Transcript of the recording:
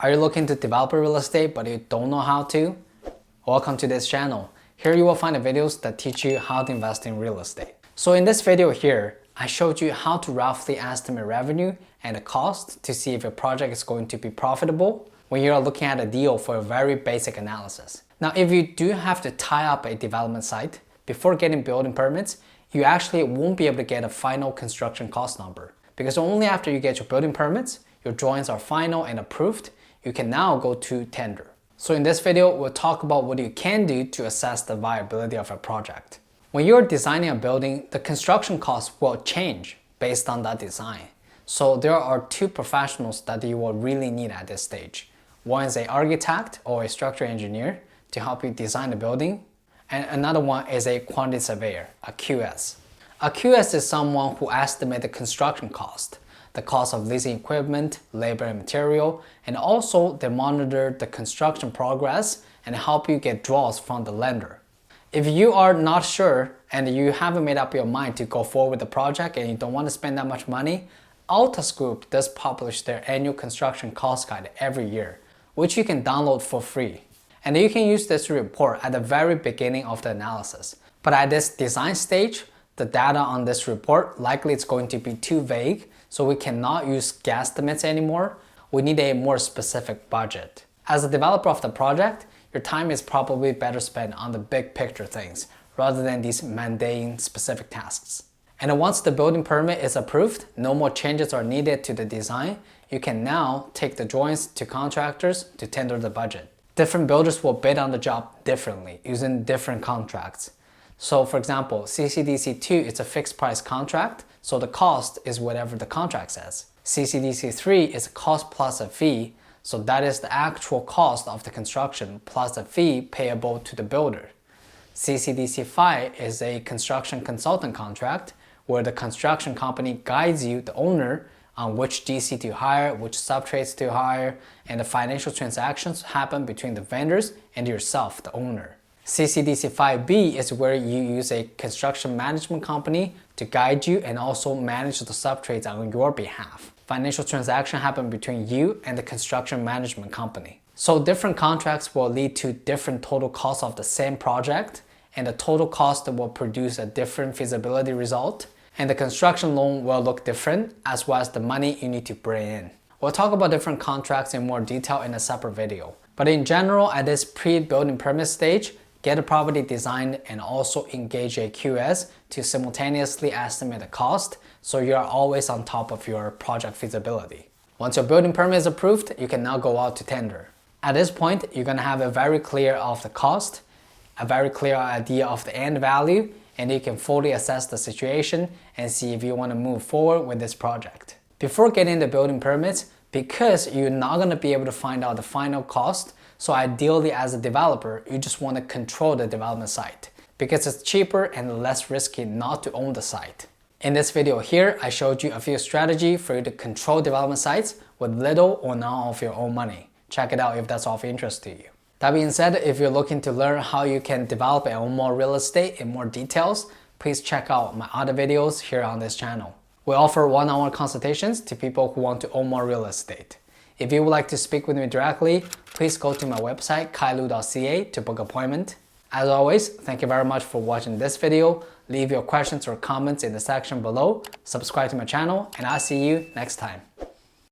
Are you looking to develop real estate but you don't know how to? Welcome to this channel. Here you will find the videos that teach you how to invest in real estate. So in this video here, I showed you how to roughly estimate revenue and the cost to see if a project is going to be profitable when you're looking at a deal for a very basic analysis. Now, if you do have to tie up a development site before getting building permits, you actually won't be able to get a final construction cost number, because only after you get your building permits, your drawings are final and approved, you can now go to tender. So in this video, we'll talk about what you can do to assess the viability of a project. When you're designing a building, the construction costs will change based on that design. So there are two professionals that you will really need at this stage. One is an architect or a structural engineer to help you design the building, and another one is a quantity surveyor, a QS. A QS is someone who estimates the construction cost, the cost of leasing equipment, labor and material, and also they monitor the construction progress and help you get draws from the lender. If you are not sure and you haven't made up your mind to go forward with the project and you don't want to spend that much money, Altus Group does publish their annual construction cost guide every year, which you can download for free. And you can use this report at the very beginning of the analysis. But at this design stage, the data on this report likely is going to be too vague, so we cannot use guesstimates anymore. We need a more specific budget. As a developer of the project, your time is probably better spent on the big picture things rather than these mundane specific tasks. And once the building permit is approved, no more changes are needed to the design, you can now take the drawings to contractors to tender the budget. Different builders will bid on the job differently using different contracts. So for example, CCDC2 is a fixed price contract, so the cost is whatever the contract says. CCDC3 is a cost plus a fee, so that is the actual cost of the construction plus a fee payable to the builder. CCDC5 is a construction consultant contract where the construction company guides you, the owner, on which GC to hire, which subtrades to hire, and the financial transactions happen between the vendors and yourself, the owner. CCDC5B is where you use a construction management company to guide you and also manage the subtrades on your behalf. Financial transactions happen between you and the construction management company. So different contracts will lead to different total costs of the same project, and the total cost will produce a different feasibility result, and the construction loan will look different, as well as the money you need to bring in. We'll talk about different contracts in more detail in a separate video. But in general, at this pre-building permit stage, get a property designed and also engage a QS to simultaneously estimate the cost, so you are always on top of your project feasibility. Once your building permit is approved, you can now go out to tender. At this point, you're going to have a very clear of the cost, a very clear idea of the end value, and you can fully assess the situation and see if you want to move forward with this project. Before getting the building permits, because you're not going to be able to find out the final cost, so ideally as a developer, you just want to control the development site because it's cheaper and less risky not to own the site. In this video here, I showed you a few strategies for you to control development sites with little or none of your own money. Check it out if that's of interest to you. That being said, if you're looking to learn how you can develop and own more real estate in more details, please check out my other videos here on this channel. We offer one-on-one consultations to people who want to own more real estate. If you would like to speak with me directly, please go to my website kailu.ca to book an appointment. As always, thank you very much for watching this video. Leave your questions or comments in the section below, subscribe to my channel, and I'll see you next time.